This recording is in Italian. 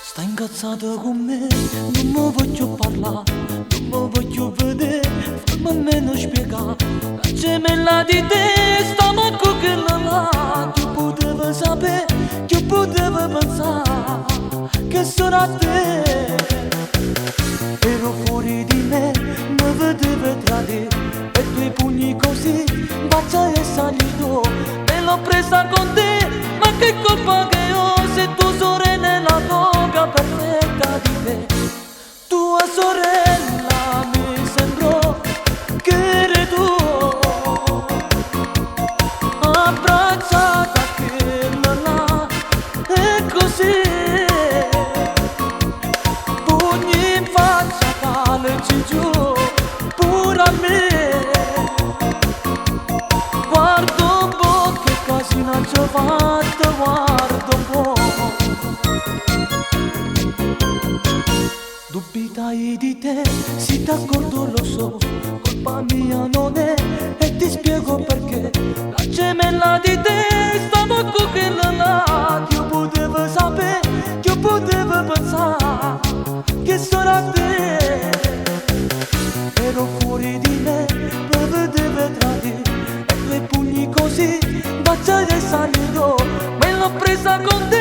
Sta incazzata con me, non mi voglio parlare, non mi voglio vedere, fammi meno spiegare. La gemella di te, sta manco che là, tu potevi sapere, che potevi pensare, che sono a te. Ero fuori di me, mi vedevo tradire, e i tuoi pugni così, bacia e salito, me l'ho presa con te, ma che colpa che ho, se tu sorella nella toga perfetta di te. Tua sorella mi sembrò che eri tu, abbracciata quella là, e così, pugni in faccia, calci giù, pure a me. Guarda un po' che casino ci ho fatto, guarda un po'. Dubitai di te, sì d'accordo lo so, colpa mia non è, e ti spiego perché. La gemella di te, stavo con quella là, che io potevo sapere, che io potevo pensare, che sono a te. Ero fuori di me, mi vedevo tradire, e i tuoi pugni così, bacia e salito, me l'ho presa con te.